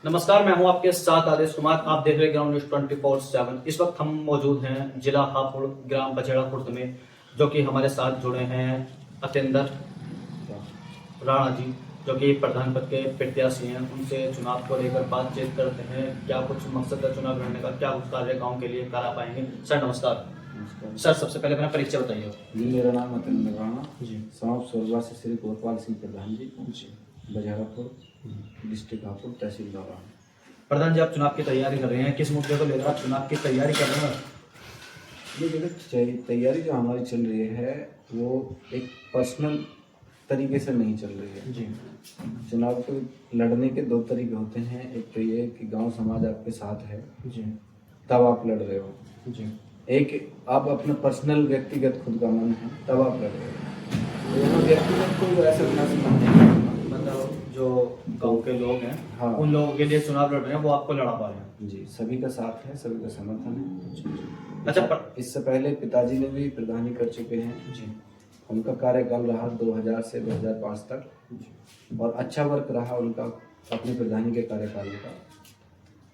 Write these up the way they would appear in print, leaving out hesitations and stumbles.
नमस्कार, मैं हूं आपके साथ आदेश कुमार। आप देख रहे हैं ग्राउंड न्यूज 24/7। इस वक्त हम मौजूद हैं जिला हापुड़ ग्राम बछेड़ा खुर्द में, जो कि हमारे साथ जुड़े हैं अतेंद्र राणा जी, जो कि प्रधान पद के प्रत्याशी हैं। उनसे चुनाव को लेकर बातचीत करते हैं, क्या कुछ मकसद है चुनाव लड़ने का, क्या कुछ कार्य गाँव के लिए करा पाएंगे। सर नमस्कार। सर सबसे पहले अपना परिचय बताइए। जी, मेरा नाम अतेंद्र राणा जी समाप्त सोरबा से श्री गोपाल सिंह प्रधान जी, जी बजारापुर डिस्ट्रिक्ट हापुड़ तहसील दौरा। प्रधान जी, आप चुनाव की तैयारी कर रहे हैं, किस मुद्दे को लेकर आप चुनाव की तैयारी कर रहे हैं? ये देखो, तैयारी जो हमारी चल रही है वो एक पर्सनल तरीके से नहीं चल रही है। जी चुनाव को लड़ने के दो तरीके होते हैं। एक तो ये कि गांव समाज आपके साथ है जी तब आप लड़ रहे हो, जी एक आप अपना पर्सनल व्यक्तिगत खुद का मन है तब आप लड़ रहे हो। तो यहाँ व्यक्तिगत कोई ऐसा खास मन नहीं है। मतलब जो गांव के लोग हैं, हाँ। उन लोगों के लिए चुनाव लड़ रहे हैं, वो आपको लड़ा पा रहे हैं। जी, सभी का साथ है, सभी का समर्थन है। अच्छा इससे पहले पिताजी ने भी प्रधानी कर चुके हैं। जी उनका कार्यकाल रहा 2000 से 2005 तक और अच्छा वर्क रहा उनका अपने प्रधानी के कार्यकाल का।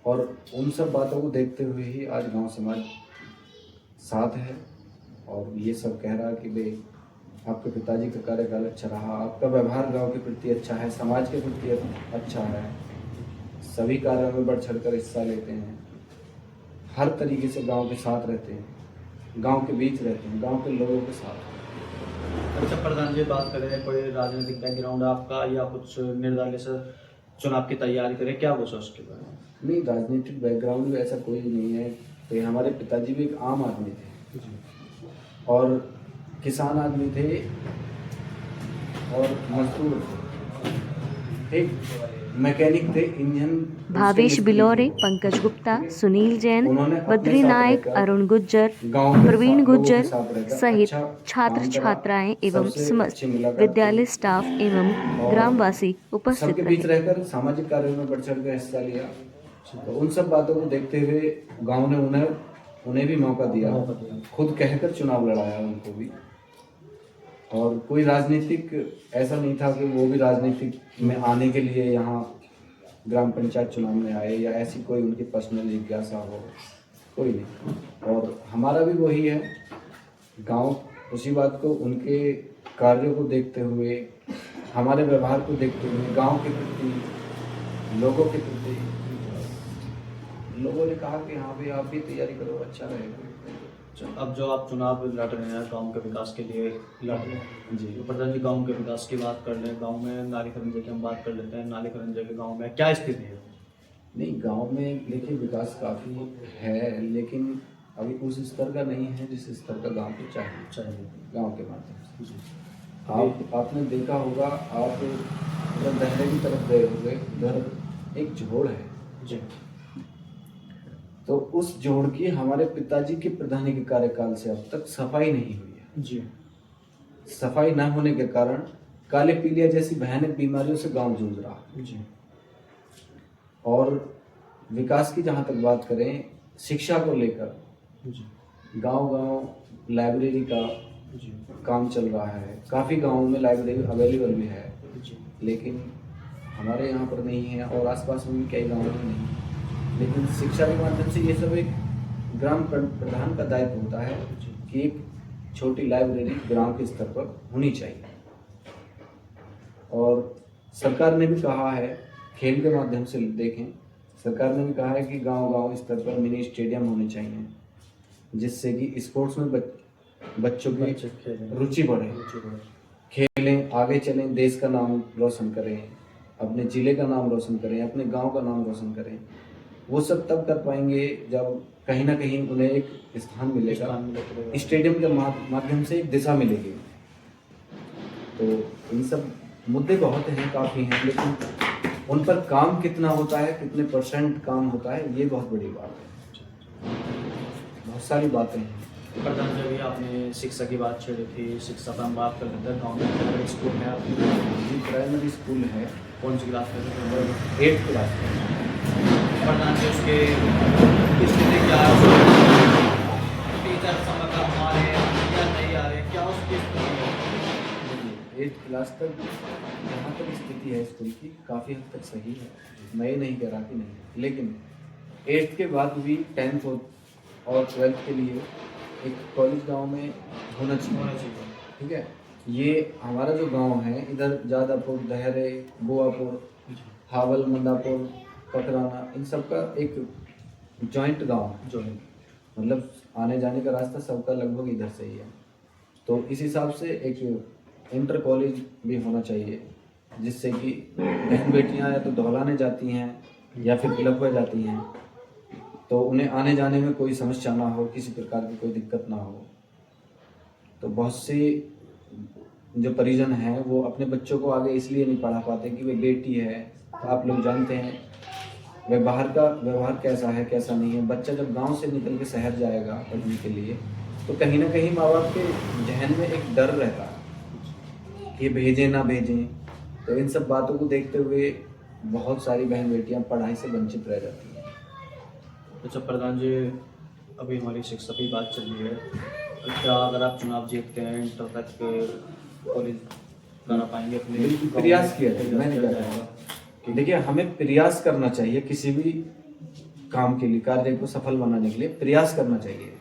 और उन सब बातों को देखते हुए ही आज गांव समाज साथ है और ये सब कह रहा कि भाई आपके पिताजी का कार्यकाल अच्छा रहा, आपका व्यवहार गांव के प्रति अच्छा है, समाज के प्रति अच्छा है, सभी कार्यों में बढ़ चढ़कर हिस्सा लेते हैं, हर तरीके से गांव के साथ रहते हैं, गांव के बीच रहते हैं, गांव के लोगों के साथ। अच्छा प्रधान जी, बात करें कोई राजनीतिक बैकग्राउंड आपका या कुछ निर्दलीय से चुनाव की तैयारी करें, क्या कुछ है उसके बारे में? नहीं, राजनीतिक बैकग्राउंड भी ऐसा कोई नहीं है। तो हमारे पिताजी भी एक आम आदमी थे और किसान आदमी थे और मजदूर थे, एक मैकेनिक थे, इंजन। भावेश बिलोरे, पंकज गुप्ता, सुनील जैन, उन्होंने अपने बद्री साथ नायक, रहकर अरुण गुज्जर, गांव के प्रवीण लोगों के गुज्जर साथ रहकर सहित अच्छा छात्र काम करा। छात्राएं एवं सबसे समस्त अच्छी मुलाकात विद्यालय की स्टाफ एवं और ग्रामवासी उपस्थित सबके बीच रहे। रहकर सामाजिक कार्यों में बढ़ चढ़ कर हिस्सा लिया। तो उन सब बातों को देखते हुए गांव ने उन्हें भी मौका दिया, खुद कहकर चुनाव लड़ाया उनको भी। और कोई राजनीतिक ऐसा नहीं था कि वो भी राजनीतिक में आने के लिए यहाँ ग्राम पंचायत चुनाव में आए या ऐसी कोई उनकी पर्सनल जिज्ञासा हो, कोई नहीं। और हमारा भी वही है, गांव उसी बात को, उनके कार्यों को देखते हुए, हमारे व्यवहार को देखते हुए, गांव के प्रति, लोगों के प्रति, लोगों ने कहा कि हाँ भाई आप भी तैयारी करो, अच्छा रहेगा। अब जो आप चुनाव लड़ रहे हैं गांव के विकास के लिए लड़ रहे हैं जी। तो प्रधान जी, गांव के विकास की बात कर लें, गांव में नाली खरंजे की हम बात कर लेते हैं। नाली खरंजे के गांव में क्या स्थिति है? नहीं, गांव में देखिए विकास काफ़ी है, लेकिन अभी उस स्तर का नहीं है जिस स्तर का गांव को चाहिए गांव के माध्यम से। आपने देखा होगा, आप उधर दहरे की तरफ गए होंगे, उधर एक जोड़ है जी। तो उस जोड़ की हमारे पिताजी के प्रधानी के कार्यकाल से अब तक सफाई नहीं हुई है। जी सफाई न होने के कारण काले पीलिया जैसी भयानक बीमारियों से गांव जूझ रहा है। जी और विकास की जहाँ तक बात करें, शिक्षा को लेकर जी गांव-गांव लाइब्रेरी का जी काम चल रहा है। काफ़ी गांवों में लाइब्रेरी अवेलेबल भी है, जी लेकिन हमारे यहाँ पर नहीं है और आसपास में भी कई गाँवों में नहीं है। लेकिन शिक्षा के माध्यम से ये सब एक ग्राम प्रधान का दायित्व होता है कि एक छोटी लाइब्रेरी ग्राम के स्तर पर होनी चाहिए। और सरकार ने भी कहा है, खेल के माध्यम से देखें, सरकार ने भी कहा है कि गांव-गांव स्तर पर मिनी स्टेडियम होने चाहिए, जिससे कि स्पोर्ट्स में बच्चों की रुचि बढ़े, खेलें, आगे चलें, देश का नाम रोशन करें, अपने ज़िले का नाम रोशन करें, अपने गांव का नाम रोशन करें। वो सब तब कर पाएंगे जब कहीं ना कहीं उन्हें एक स्थान मिलेगा, स्टेडियम के माध्यम से एक दिशा मिलेगी। तो इन सब मुद्दे बहुत हैं, काफ़ी हैं, लेकिन उन पर काम कितना होता है, कितने परसेंट काम होता है, ये बहुत बड़ी बात है। बहुत सारी बातें हैं। प्रधान जी, अभी आपने शिक्षा की बात छेड़ी थी, शिक्षा पर हम बात कर लेते हैं। गाँव में प्राइमरी स्कूल है आपकी? जी, प्राइमरी स्कूल है। कौन सी क्लास में? 8th क्लास में। प्रधान जी, उसके स्थिति क्या है? टीचर समय पर आ रहे हैं या नहीं आ रहे, क्या उसकी स्थिति है? 8th क्लास तक जहाँ तक स्थिति है स्कूल की काफ़ी हद तक सही है। मैं ये नहीं कह रहा कि नहीं, लेकिन 8th के बाद भी 10th और 12th के लिए एक कॉलेज गांव में होना चाहिए। ठीक है, ये हमारा जो गांव है इधर जादापुर, दहरे, बुआपुर, हावल, मंदापुर, ककराना, इन सब का एक जॉइंट गांव है। मतलब आने जाने का रास्ता सबका लगभग इधर से ही है। तो इस हिसाब से एक इंटर कॉलेज भी होना चाहिए, जिससे कि बहन बेटियां या तो दौलाने जाती हैं या फिर तिलक जाती हैं, तो उन्हें आने जाने में कोई समस्या ना हो, किसी प्रकार की कोई दिक्कत ना हो। तो बहुत सी जो परिजन हैं वो अपने बच्चों को आगे इसलिए नहीं पढ़ा पाते कि वे बेटी है। तो आप लोग जानते हैं वे बाहर का व्यवहार कैसा है कैसा नहीं है। बच्चा जब गांव से निकल के शहर जाएगा पढ़ने के लिए, तो कहीं ना कहीं माँ बाप के जहन में एक डर रहता है कि भेजें ना भेजें। तो इन सब बातों को देखते हुए बहुत सारी बहन बेटियां पढ़ाई से वंचित रह जाती हैं। अच्छा प्रधान जी, अभी हमारी शिक्षा की बात चल रही है, क्या अगर आप चुनाव जीतते हैं इंटर तक कॉलेज करा पाएंगे अपने? बिल्कुल प्रयास किया जाएगा, मैंने क्या कहा कि देखिए हमें प्रयास करना चाहिए, किसी भी काम के लिए, कार्य को सफल बनाने के लिए प्रयास करना चाहिए।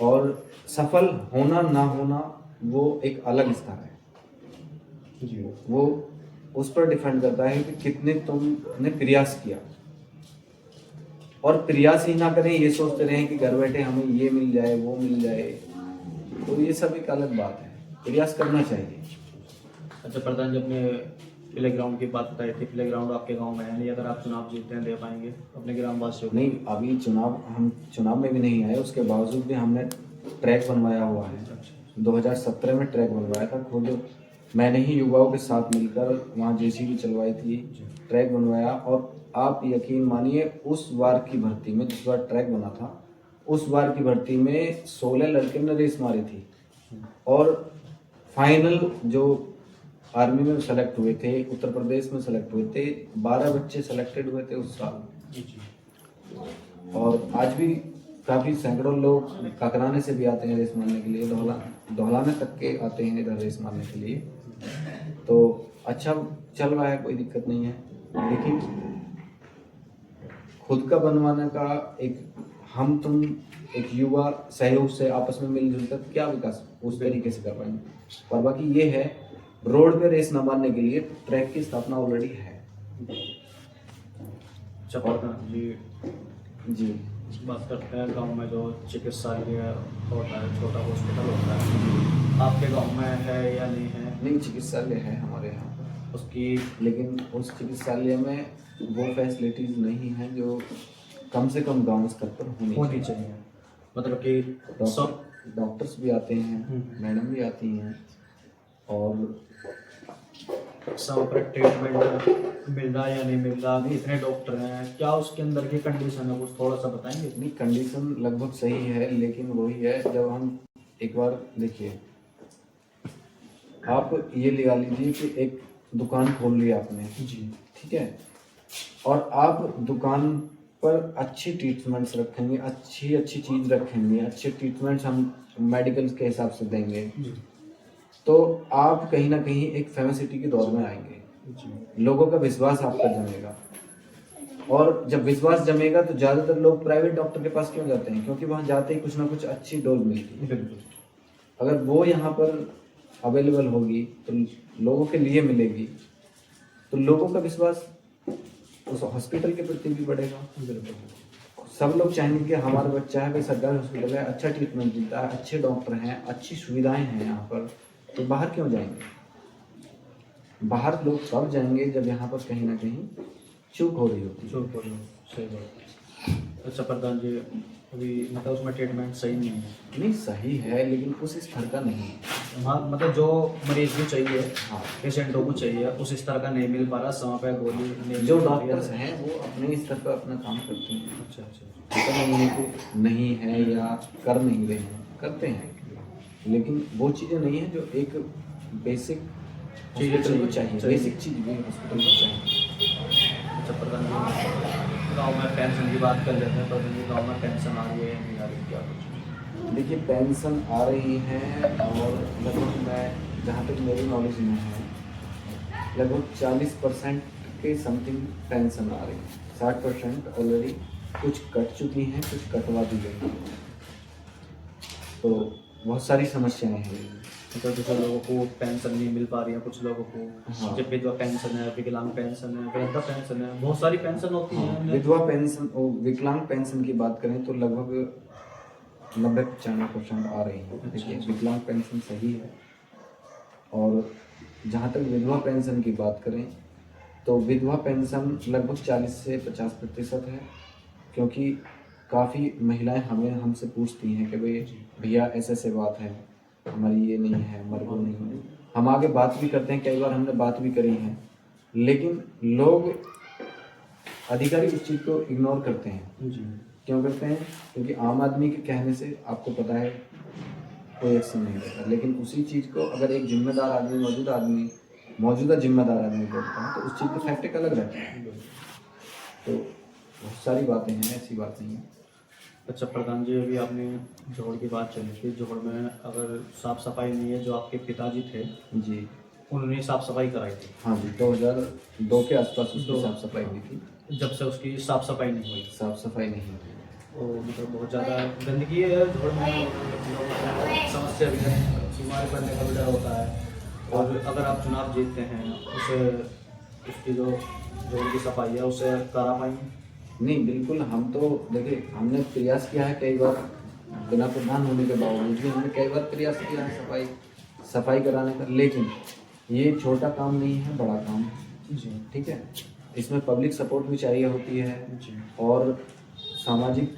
और सफल होना ना होना वो एक अलग स्तर है जी, वो उस पर डिपेंड करता है कि कितने तुमने प्रयास किया। और प्रयास ही ना करें, ये सोचते रहें कि घर बैठे हमें ये मिल जाए वो मिल जाए, तो ये सब एक अलग बात है। प्रयास करना चाहिए। अच्छा प्रधान जी, अपने प्ले ग्राउंड की बात बताई थी, प्ले ग्राउंड आपके गांव में है नहीं, अगर आप चुनाव जीतते हैं दे पाएंगे अपने ग्राम वासियों को? नहीं, अभी हम चुनाव में भी नहीं आए, उसके बावजूद भी हमने ट्रैक बनवाया हुआ है। 2017 में ट्रैक बनवाया था, खुद मैंने ही युवाओं के साथ मिलकर वहाँ जेसीबी चलवाई थी, ट्रैक बनवाया। और आप यकीन मानिए उस बार की भर्ती में, जिस बार ट्रैक बना था, उस बार की भर्ती में 16 लड़के ने रेस मारी थी। और फाइनल जो आर्मी में सेलेक्ट हुए थे, उत्तर प्रदेश में सेलेक्ट हुए थे, 12 बच्चे सेलेक्टेड हुए थे उस साल। और आज भी काफ़ी सैकड़ों लोग ककराने से भी आते हैं रेस मारने के लिए, दौलाने तक के आते हैं इधर रेस मारने के लिए। तो अच्छा चल रहा है, कोई दिक्कत नहीं है। लेकिन खुद का बनवाने का एक हम तुम एक युवा सहयोग से आपस में मिलजुल कर क्या विकास उस तरीके से कर पाएंगे। और बाकी ये है, रोड पे रेस न मारने के लिए ट्रैक की स्थापना ऑलरेडी है। जी बात करते हैं गांव में जो चिकित्सालय होता है, छोटा हॉस्पिटल होता है, आपके गांव में है या नहीं है? नहीं, चिकित्सालय है हमारे यहाँ उसकी, लेकिन उस चिकित्सालय में वो फैसिलिटीज नहीं है जो कम से कम गांव स्तर पर होनी चाहिए। मतलब कि डॉक्टर्स भी आते हैं, मैडम भी आती हैं, और समय पर ट्रीटमेंट मिल रहा है या नहीं मिल रहा, कितने डॉक्टर हैं, क्या उसके अंदर की कंडीशन है, कुछ थोड़ा सा बताएंगे? नहीं, कंडीशन लगभग सही है, लेकिन वही है, जब हम एक बार देखिए, आप ये लगा लीजिए कि एक दुकान खोल लिया आपने जी, ठीक है, और आप दुकान पर अच्छी ट्रीटमेंट्स रखेंगे, अच्छी चीज़ रखेंगे, अच्छे ट्रीटमेंट्स हम मेडिकल के हिसाब से देंगे, तो आप कहीं ना कहीं एक फेमसिटी के दौर में आएंगे। लोगों का विश्वास आप पर जमेगा, और जब विश्वास जमेगा तो ज़्यादातर लोग प्राइवेट डॉक्टर के पास क्यों जाते हैं? क्योंकि वहाँ जाते ही कुछ ना कुछ अच्छी डोज मिलती है। अगर वो यहाँ पर अवेलेबल होगी तो लोगों के लिए मिलेगी, तो लोगों का विश्वास उस हॉस्पिटल के प्रति भी बढ़ेगा। सब लोग चाहेंगे कि हमारा बच्चा है भाई सरकारी हॉस्पिटल है, अच्छा ट्रीटमेंट मिलता है, अच्छे डॉक्टर हैं, अच्छी सुविधाएं हैं यहाँ पर, तो बाहर क्यों जाएंगे? बाहर लोग तब जाएंगे जब यहाँ पर कहीं ना कहीं चूक हो रही होती है। सही बात। अच्छा प्रधान जी, अभी मतलब उसमें ट्रीटमेंट सही नहीं है? नहीं, सही है, लेकिन उस स्तर का नहीं है। हाँ, मतलब जो मरीज को चाहिए, हाँ, पेशेंटों को चाहिए, उस स्तर का नहीं मिल पा रहा, समय पे गोली नहीं। जो डॉक्टर्स हैं वो अपने स्तर पर अपना काम करते हैं। अच्छा, ऐसा नहीं है कि नहीं है या कर नहीं रहे हैं, करते हैं, लेकिन वो चीज़ें नहीं है जो एक बेसिक हॉस्पिटल को चाहिए। बेसिक चीज़ भी हॉस्पिटल को चाहिए। अच्छा प्रधान जी, गाँव में पेंशन की बात कर लेते हैं, प्रधान जी गाँव में पेंशन आ रही है नहीं आ रही, क्या कुछ? देखिए, पेंशन आ रही है, और लगभग मैं जहाँ तक मेरी नॉलेज में है लगभग 40% के समथिंग पेंशन आ रही है। 60% ऑलरेडी कुछ कट चुकी हैं, कुछ कटवा भी गई हैं। तो बहुत सारी समस्याएं हैं। मतलब जैसे लोगों को पेंशन नहीं मिल पा रही है, कुछ लोगों को हाँ। जब विधवा पेंशन है, विकलांग पेंशन है, वृद्धा पेंशन है, बहुत सारी पेंशन होती हाँ, हैं। विधवा पेंशन और विकलांग पेंशन की बात करें तो लगभग 90-95% आ रही है। देखिए विकलांग पेंशन सही है। और जहाँ तक विधवा पेंशन की बात करें तो विधवा पेंशन लगभग 40 से 50% है, क्योंकि काफ़ी महिलाएं हमसे पूछती हैं कि भाई भैया ऐसे ऐसे बात है, हमारी ये नहीं है, हमारे वो नहीं है। हम आगे बात भी करते हैं, कई बार हमने बात भी करी है, लेकिन लोग अधिकारी उस चीज़ को इग्नोर करते हैं। जी। क्यों करते हैं? क्योंकि आम आदमी के कहने से आपको पता है कोई एक्शन नहीं लेता, लेकिन उसी चीज़ को अगर एक जिम्मेदार आदमी मौजूदा जिम्मेदार आदमी बोलता है तो उस चीज़ का फैक्ट एक अलग रहता है। तो बहुत सारी बातें हैं, ऐसी बात नहीं है। अच्छा प्रधान जी, अभी आपने जोड़ की बात चली थी। जोड़ में अगर साफ सफाई नहीं है, जो आपके पिताजी थे जी उन्होंने साफ सफाई कराई थी। हाँ जी, 2002 के आसपास उसकी साफ सफाई हुई थी। जब से उसकी साफ सफाई नहीं हुई, साफ सफाई नहीं हुई। तो मतलब बहुत ज़्यादा गंदगी है जोड़ में, लोगों को समस्या भी है, बीमार पड़ने का भी डर होता है। और अगर आप चुनाव जीतते हैं उसे उसकी जो जोड़ की सफाई है उसे करा पाएंगे? नहीं, बिल्कुल। हम तो देखिए हमने प्रयास किया है कई बार, बिना प्रधान होने के बावजूद भी हमने कई बार प्रयास किया है सफाई कराने का, लेकिन ये छोटा काम नहीं है, बड़ा काम है। जी। ठीक है, इसमें पब्लिक सपोर्ट भी चाहिए होती है जी। और सामाजिक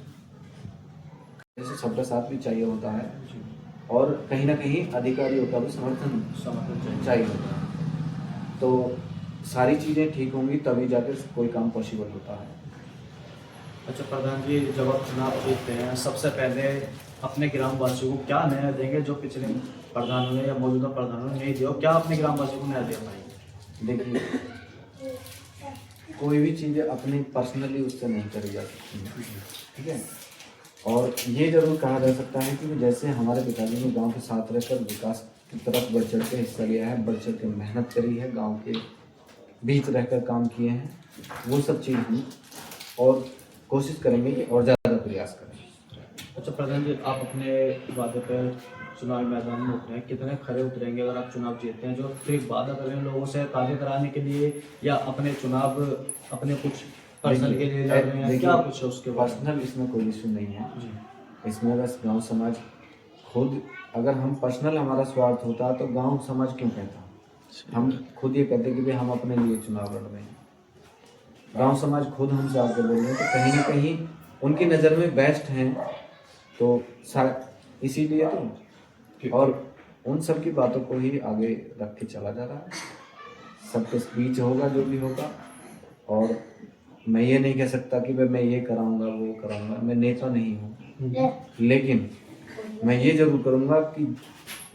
जैसे सबका साथ भी चाहिए होता है, जी। और कहीं ना कहीं अधिकारियों का भी समर्थन समर्थन चाहिए होता है। तो सारी चीज़ें ठीक होंगी तभी जाकर कोई काम पॉसिबल होता है। अच्छा प्रधान जी, जब आप चुनाव जीतते हैं सबसे पहले अपने ग्रामवासियों को क्या न्याय देंगे जो पिछले प्रधानों ने या मौजूदा प्रधानों ने नहीं दिया? क्या अपने ग्रामवासियों को न्याय दे पाएंगे? देखिए कोई भी चीज़ें अपनी पर्सनली उससे नहीं करी जा सकती हैं, ठीक है। और ये जरूर कहा जा सकता है कि जैसे हमारे पिताजी ने गांव के साथ रहकर विकास की तरफ बढ़ चढ़ के हिस्सा लिया है, बढ़ चढ़ के मेहनत करी है, गांव के बीच रहकर काम किए हैं, वो सब चीज़ हम और कोशिश करेंगे कि और ज़्यादा प्रयास करें। अच्छा प्रधान जी, आप अपने वादे पर चुनावी मैदान में उतरे हैं, कितने खरे उतरेंगे अगर आप चुनाव जीतते हैं? जो सिर्फ वादा कर रहे हैं लोगों से कार्य कराने के लिए, या अपने चुनाव अपने कुछ पर्सनल के लिए लड़ रहे हैं, क्या कुछ है उसके बाद? पर्सनल इसमें कोई इशू नहीं है। जी। इसमें बस गांव समाज खुद, अगर हम पर्सनल हमारा स्वार्थ होता तो गांव समाज क्यों कहता? हम खुद ये कहते कि भाई हम अपने लिए चुनाव लड़ रहे हैं। गांव समाज खुद हमसे आके बोल रहे हैं तो कहीं ना कहीं उनकी नज़र में बेस्ट हैं, तो इसीलिए तो, और उन सब की बातों को ही आगे रख के चला जा रहा है। सबके बीच होगा जो भी होगा, और मैं ये नहीं कह सकता कि भाई मैं ये कराऊंगा वो कराऊंगा, मैं नेता नहीं हूँ, लेकिन मैं ये जरूर करूंगा कि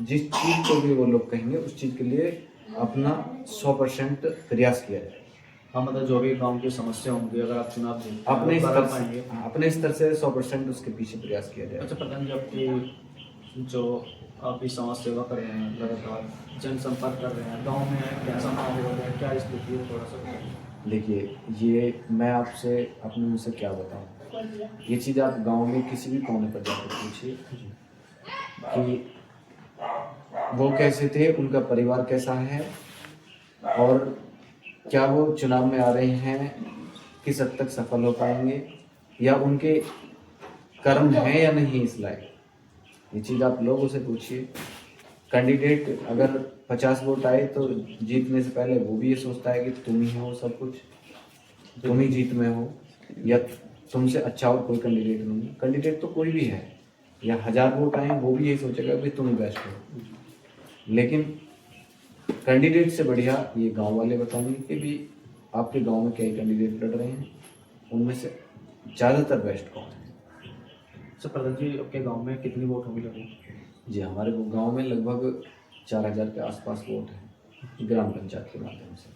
जिस चीज़ को भी वो लोग कहेंगे उस चीज़ के लिए अपना 100% प्रयास किया जाए। हाँ, मतलब जो भी गांव की समस्या होंगी अगर आप चुनाव जीतते हैं, अपने वो करा पाएंगे। अपने स्तर से 100% उसके पीछे प्रयास किया जाए। अच्छा प्रधान जी, आपकी जो आप भी समाज सेवा कर रहे हैं, लगातार जनसंपर्क कर रहे हैं, गांव में कैसा माहौल है, क्या स्थिति है, थोड़ा सा बताइए। देखिए ये मैं आपसे अपने मुँह से क्या बताऊँ, ये चीज़ आप गांव में किसी भी कोने पर जाकर पूछिए कि वो कैसे थे, उनका परिवार कैसा है, और क्या वो चुनाव में आ रहे हैं, किस हद तक सफल हो पाएंगे, या उनके कर्म हैं या नहीं इस लायक। ये चीज़ आप लोगों से पूछिए। कैंडिडेट अगर 50 वोट आए तो जीतने से पहले वो भी ये सोचता है कि तुम ही हो सब कुछ, तुम ही जीत में हो, या तुमसे अच्छा और कोई कैंडिडेट नहीं। कैंडिडेट तो कोई भी है, या 1000 वोट आए वो भी यही सोचेगा कि तुम ही बेस्ट हो। लेकिन कैंडिडेट से बढ़िया ये गांव वाले बताएंगे कि भी आपके गांव में कई कैंडिडेट लड़ रहे हैं, उनमें से ज़्यादातर बेस्ट कौन है। अच्छा प्रधान जी, आपके गांव में कितनी वोट होगी लगभग? जी हमारे गांव में लगभग 4000 के आसपास वोट हैं ग्राम पंचायत के माध्यम से।